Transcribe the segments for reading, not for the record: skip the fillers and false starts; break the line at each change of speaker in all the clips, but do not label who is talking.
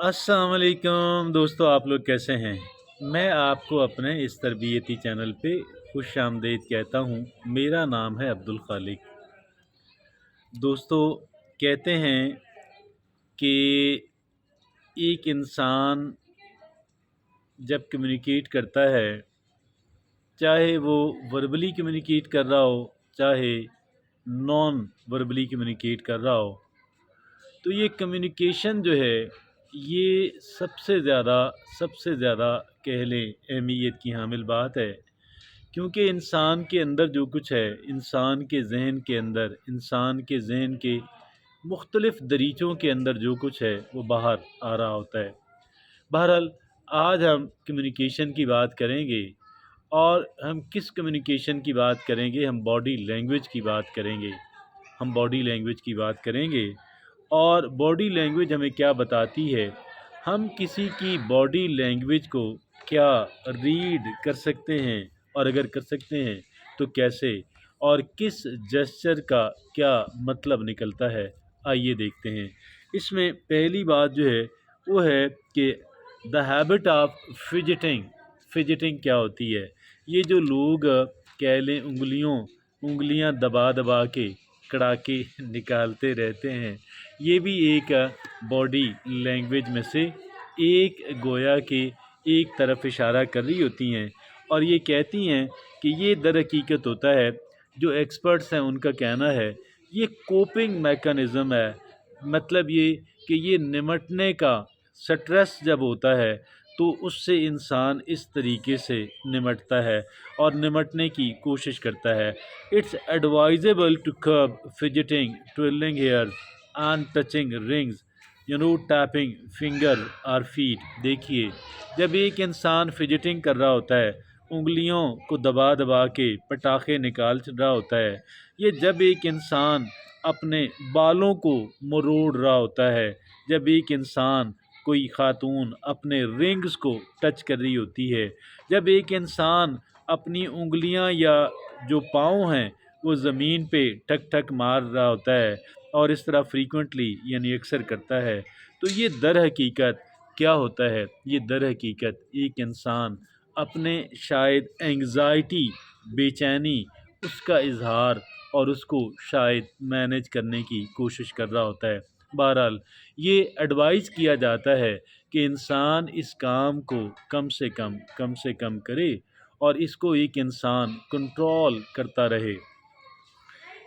अस्सलाम वालेकुम दोस्तों, आप लोग कैसे हैं। मैं आपको अपने इस तरबियती चैनल पे खुश आमदीद कहता हूँ। मेरा नाम है अब्दुल खालिक। दोस्तों, कहते हैं कि एक इंसान जब कम्युनिकेट करता है, चाहे वो वर्बली कम्युनिकेट कर रहा हो, चाहे नॉन वर्बली कम्युनिकेट कर रहा हो, तो ये कम्युनिकेशन जो है ये सबसे ज़्यादा कह लें अहमियत की हामिल बात है। क्योंकि इंसान के अंदर जो कुछ है, इंसान के जहन के मुख्तलिफ़ दरीचों के अंदर जो कुछ है वो बाहर आ रहा होता है। बहरहाल, आज हम कम्युनिकेशन की बात करेंगे। और हम किस कम्युनिकेशन की बात करेंगे? हम बॉडी लैंग्वेज की बात करेंगे। और बॉडी लैंग्वेज हमें क्या बताती है? हम किसी की बॉडी लैंग्वेज को क्या रीड कर सकते हैं, और अगर कर सकते हैं तो कैसे, और किस जेस्चर का क्या मतलब निकलता है? आइए देखते हैं। इसमें पहली बात जो है वो है कि द हैबिट ऑफ फिजिटिंग क्या होती है? ये जो लोग कह लें उंगलियां दबा दबा के कड़ाके निकालते रहते हैं, ये भी एक बॉडी लैंग्वेज में से एक गोया के एक तरफ इशारा कर रही होती हैं। और ये कहती हैं कि ये दर हकीकत होता है, जो एक्सपर्ट्स हैं उनका कहना है, ये कोपिंग मैकेनिज़्म है। मतलब ये कि ये निमटने का, स्ट्रेस जब होता है तो उससे इंसान इस तरीके से निमटता है और निमटने की कोशिश करता है। It's advisable to curb fidgeting, twirling hairs and touching rings, tapping finger और फीट। देखिए, जब एक इंसान फिजिटिंग कर रहा होता है, उंगलियों को दबा दबा के पटाखे निकाल रहा होता है, ये जब एक इंसान अपने बालों को मरोड़ रहा होता है, जब एक इंसान, कोई खातून अपने रिंग्स को टच कर रही होती है, जब एक इंसान अपनी उंगलियां या जो पाँव हैं वो ज़मीन पे ठक ठक मार रहा होता है और इस तरह फ्रीक्वेंटली यानी अक्सर करता है, तो ये दर हकीकत क्या होता है? ये दर हकीकत एक इंसान अपने शायद एंग्ज़ाइटी, बेचैनी, उसका इजहार और उसको शायद मैनेज करने की कोशिश कर रहा होता है। बहरहाल, ये एडवाइस किया जाता है कि इंसान इस काम को कम से कम करे और इसको एक इंसान कंट्रोल करता रहे।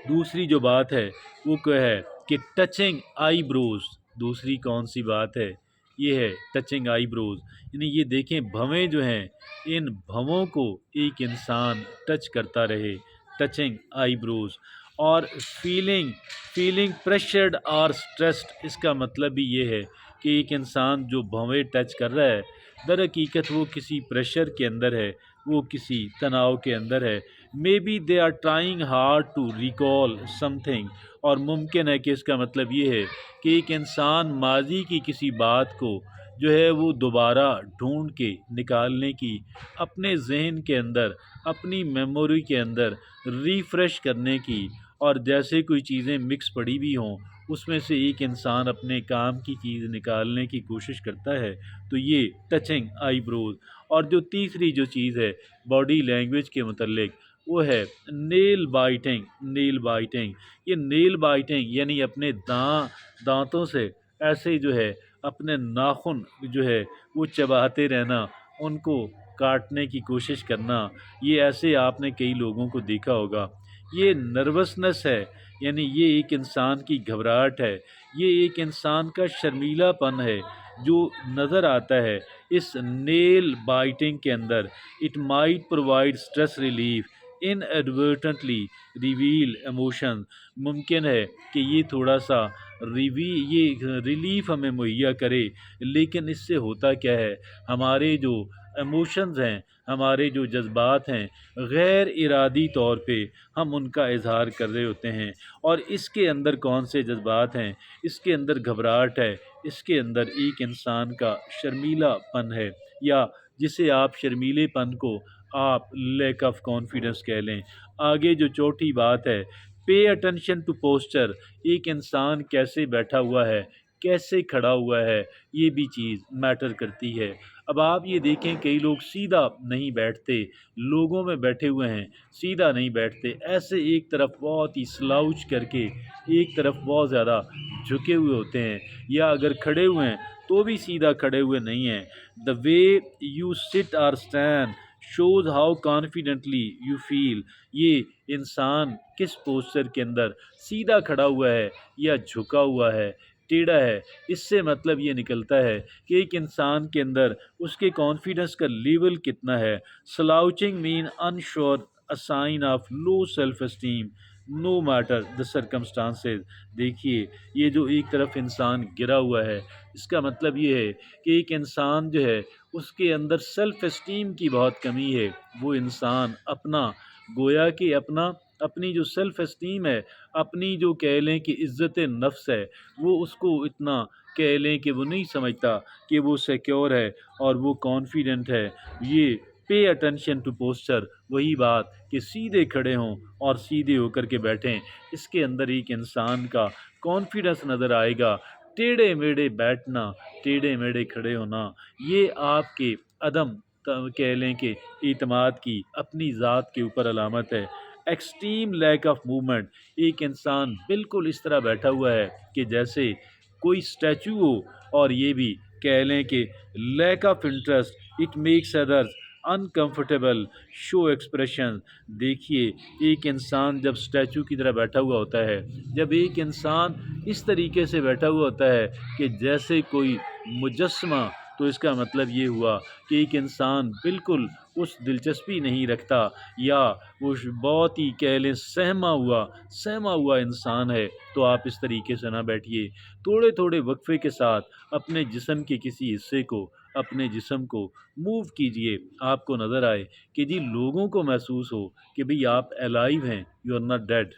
दूसरी जो बात है वो क्या है कि टचिंग आईब्रोज। दूसरी कौन सी बात है? ये है टचिंग आईब्रोज। यानी ये देखें, भवें जो हैं, इन भवों को एक इंसान टच करता रहे, टचिंग आईब्रोज। और फीलिंग फीलिंग प्रेशर्ड और स्ट्रेस्ड, इसका मतलब भी ये है कि एक इंसान जो भवें टच कर रहा है, दर हकीकत वो किसी प्रेशर के अंदर है, वो किसी तनाव के अंदर है। Maybe they are trying hard to recall something. और मुमकिन है कि इसका मतलब ये है कि एक इंसान माजी की किसी बात को जो है वो दोबारा ढूंढ के निकालने की, अपने जहन के अंदर, अपनी मेमोरी के अंदर रिफ़्रेश करने की, और जैसे कोई चीज़ें मिक्स पड़ी भी हों उसमें से एक इंसान अपने काम की चीज़ निकालने की कोशिश करता है, तो ये टचिंग आईब्रोज। और जो तीसरी जो चीज़ है बॉडी लैंग्वेज के मुतल्लिक, वो है नेल बाइटिंग। ये नेल बाइटिंग यानी अपने दांतों से ऐसे जो है अपने नाखून जो है वो चबाते रहना, उनको काटने की कोशिश करना। ये ऐसे आपने कई लोगों को देखा होगा। ये नर्वसनेस है, यानी ये एक इंसान की घबराहट है, ये एक इंसान का शर्मीलापन है जो नज़र आता है इस नेल बाइटिंग के अंदर। It might provide stress relief, inadvertently reveal emotion. मुमकिन है कि ये थोड़ा सा ये रिलीफ हमें मुहैया करे, लेकिन इससे होता क्या है, हमारे जो इमोशंस हैं, हमारे जो जज्बात हैं, गैर इरादी तौर पे हम उनका इजहार कर रहे होते हैं। और इसके अंदर कौन से जज्बात हैं? इसके अंदर घबराहट है, इसके अंदर एक इंसान का शर्मीलापन है, या जिसे आप शर्मीलेपन को आप लैक ऑफ कॉन्फिडेंस कह लें। आगे जो चौथी बात है, पे अटेंशन टू पोस्चर। एक इंसान कैसे बैठा हुआ है, کیسے کھڑا ہوا ہے، یہ بھی چیز میٹر کرتی ہے۔ اب آپ یہ دیکھیں کئی لوگ سیدھا نہیں بیٹھتے، لوگوں میں بیٹھے ہوئے ہیں، سیدھا نہیں بیٹھتے، ایسے ایک طرف بہت ہی سلاؤچ کر کے ایک طرف بہت زیادہ جھکے ہوئے ہوتے ہیں، یا اگر کھڑے ہوئے ہیں تو بھی سیدھا کھڑے ہوئے نہیں ہیں۔ دا وے یو سٹ اور stand shows how confidently you feel. یہ انسان کس پوسچر کے اندر سیدھا کھڑا ہوا ہے یا جھکا ہوا ہے، ٹیڑھا ہے، اس سے مطلب یہ نکلتا ہے کہ ایک انسان کے اندر اس کے کانفیڈنس کا لیول کتنا ہے۔ سلاؤچنگ مین ensure a sign of low self esteem no matter the circumstances۔ دیکھیے یہ جو ایک طرف انسان گرا ہوا ہے، اس کا مطلب یہ ہے کہ ایک انسان جو ہے اس کے اندر سیلف اسٹیم کی بہت کمی ہے۔ وہ انسان اپنا گویا کہ اپنی جو سیلف اسٹیم ہے، اپنی جو کہہ لیں کہ عزت نفس ہے، وہ اس کو اتنا کہہ لیں کہ وہ نہیں سمجھتا کہ وہ سیکیور ہے اور وہ کانفیڈنٹ ہے۔ یہ پے اٹینشن ٹو پوسچر، وہی بات کہ سیدھے کھڑے ہوں اور سیدھے ہو کر کے بیٹھیں، اس کے اندر ایک انسان کا کانفیڈنس نظر آئے گا۔ ٹیڑھے میڑھے بیٹھنا، ٹیڑھے میڑھے کھڑے ہونا، یہ آپ کے عدم کہہ لیں کہ اعتماد کی اپنی ذات کے اوپر علامت ہے۔ ایکسٹریم لیک آف موومنٹ، ایک انسان بالکل اس طرح بیٹھا ہوا ہے کہ جیسے کوئی اسٹیچو ہو، اور یہ بھی کہہ لیں کہ lack of interest it makes others uncomfortable show expression. دیکھیے ایک انسان جب اسٹیچو کی طرح بیٹھا ہوا ہوتا ہے، جب ایک انسان اس طریقے سے بیٹھا ہوا ہوتا ہے کہ جیسے کوئی مجسمہ، تو اس کا مطلب یہ ہوا کہ ایک انسان بالکل اس دلچسپی نہیں رکھتا، یا وہ بہت ہی کہہ لیں سہما ہوا انسان ہے۔ تو آپ اس طریقے سے نہ بیٹھیے، تھوڑے تھوڑے وقفے کے ساتھ اپنے جسم کے کسی حصے کو، اپنے جسم کو موو کیجئے، آپ کو نظر آئے کہ جی لوگوں کو محسوس ہو کہ بھئی آپ الائیو ہیں، یو آر ناٹ ڈیڈ۔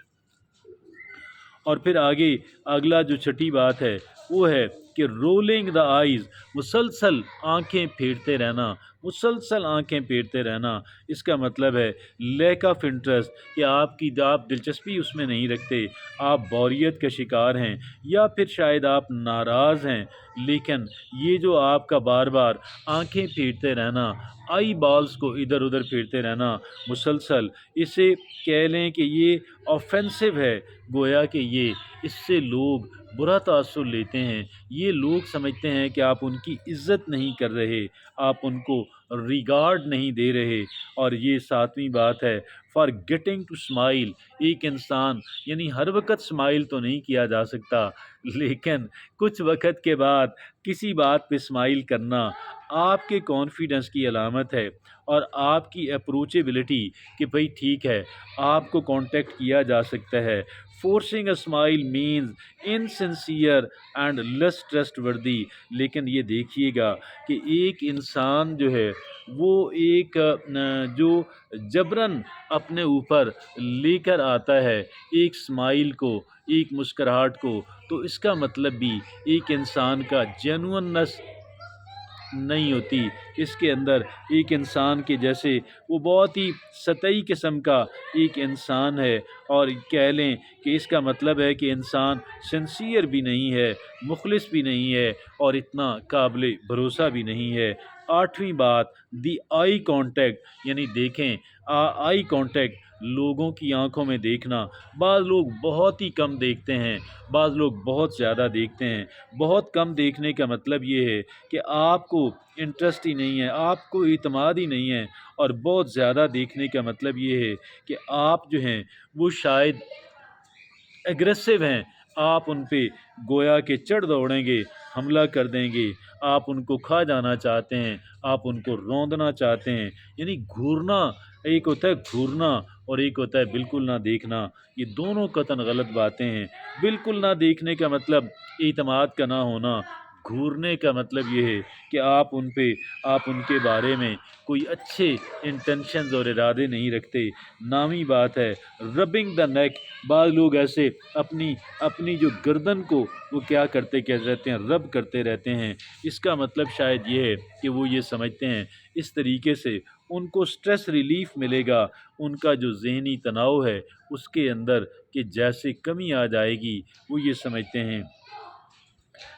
اور پھر آگے اگلا جو چھٹی بات ہے وہ ہے کہ رولنگ دا آئیز، مسلسل آنکھیں پھیرتے رہنا، مسلسل آنکھیں پھیرتے رہنا، اس کا مطلب ہے لیک آف انٹرسٹ، کہ آپ دلچسپی اس میں نہیں رکھتے، آپ بوریت کا شکار ہیں، یا پھر شاید آپ ناراض ہیں، لیکن یہ جو آپ کا بار بار آنکھیں پھیرتے رہنا، آئی بالز کو ادھر ادھر پھیرتے رہنا مسلسل، اسے کہہ لیں کہ یہ آفینسو ہے، گویا کہ یہ اس سے لوگ برا تاثر لیتے ہیں، یہ لوگ سمجھتے ہیں کہ آپ ان کی عزت نہیں کر رہے، آپ ان کو ریگارڈ نہیں دے رہے۔ اور یہ ساتویں بات ہے فار گیٹنگ ٹو اسمائل، ایک انسان یعنی ہر وقت اسمائل تو نہیں کیا جا سکتا، لیکن کچھ وقت کے بعد کسی بات پہ اسمائل کرنا آپ کے کانفیڈنس کی علامت ہے، اور آپ کی اپروچیبلٹی کہ بھئی ٹھیک ہے آپ کو کانٹیکٹ کیا جا سکتا ہے۔ Forcing a smile means insincere and less trustworthy, لیکن یہ دیکھیے گا کہ ایک انسان جو ہے وہ ایک جو جبراً اپنے اوپر لے کر آتا ہے ایک اسمائل کو، ایک مسکراہٹ کو، تو اس کا مطلب بھی ایک انسان کا جینوئننس نہیں ہوتی، اس کے اندر ایک انسان کے جیسے وہ بہت ہی سطحی قسم کا ایک انسان ہے، اور کہہ لیں کہ اس کا مطلب ہے کہ انسان سنسیئر بھی نہیں ہے، مخلص بھی نہیں ہے، اور اتنا قابل بھروسہ بھی نہیں ہے۔ آٹھویں بات دی آئی کانٹیکٹ، یعنی دیکھیں آئی کانٹیکٹ، لوگوں کی آنکھوں میں دیکھنا، بعض لوگ بہت ہی کم دیکھتے ہیں، بعض لوگ بہت زیادہ دیکھتے ہیں۔ بہت کم دیکھنے کا مطلب یہ ہے کہ آپ کو انٹرسٹ ہی نہیں ہے، آپ کو اعتماد ہی نہیں ہے، اور بہت زیادہ دیکھنے کا مطلب یہ ہے کہ آپ جو ہیں وہ شاید ایگریسو ہیں، آپ ان پہ گویا کہ چڑھ دوڑیں گے، حملہ کر دیں گے، آپ ان کو کھا جانا چاہتے ہیں، آپ ان کو روندنا چاہتے ہیں، یعنی گھورنا، ایک ہوتا ہے گھورنا اور ایک ہوتا ہے بالکل نہ دیکھنا، یہ دونوں قطعاً غلط باتیں ہیں۔ بالکل نہ دیکھنے کا مطلب اعتماد کا نہ ہونا، گھورنے کا مطلب یہ ہے کہ آپ ان کے بارے میں کوئی اچھے انٹینشنز اور ارادے نہیں رکھتے۔ نامی بات ہے ربنگ دا نیک، بعض لوگ ایسے اپنی جو گردن کو وہ کیا کرتے رہتے ہیں، رب کرتے رہتے ہیں، اس کا مطلب شاید یہ ہے کہ وہ یہ سمجھتے ہیں اس طریقے سے ان کو سٹریس ریلیف ملے گا، ان کا جو ذہنی تناؤ ہے اس کے اندر کہ جیسے کمی آ جائے گی، وہ یہ سمجھتے ہیں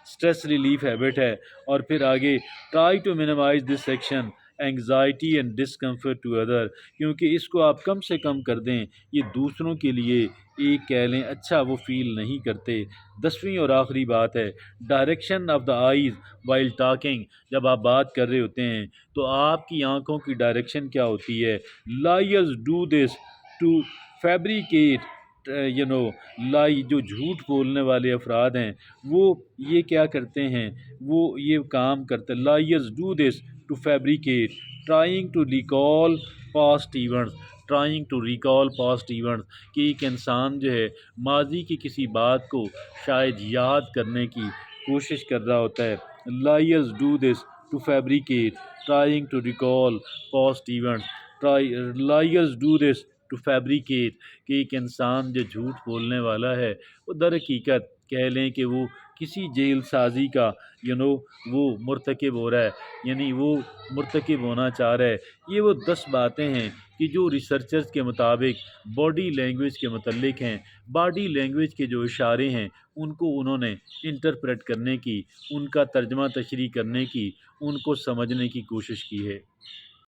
स्ट्रेस रिलीफ हैबिट है। और फिर आगे try to minimise this section anxiety and discomfort to other, क्योंकि इसको आप कम से कम कर दें, ये दूसरों के लिए एक कह लें अच्छा वो फील नहीं करते। 10वीं और आखिरी बात है direction of the eyes while talking. जब आप बात कर रहे होते हैं तो आपकी आंखों की डायरेक्शन क्या होती है। Liars do this to fabricate you know lie, जो झूठ बोलने वाले अफराद हैं वो ये क्या करते हैं, वो ये काम करते हैं। Liars do this to fabricate trying to recall past events, trying to recall past events, कि एक इंसान जो है माजी की किसी बात को शायद याद करने की कोशिश कर रहा होता है। Liars do this to fabricate trying to recall past events, try liars do this to fabricate, कि एक इंसान जो झूठ बोलने वाला है वो दर हकीकत कह लें कि वो किसी जेल साजी का वो मुर्तकिब हो रहा है, यानी वो मुर्तकिब होना चाह रहा है। ये वो 10 बातें हैं कि जो रिसर्चर्स के मुताबिक बॉडी लैंग्वेज के मुतल्लिक हैं। बॉडी लैंग्वेज के जो इशारे हैं उनको उन्होंने इंटरप्रेट करने की, उनका तर्जमा तशरीह करने की, उनको समझने की कोशिश की है।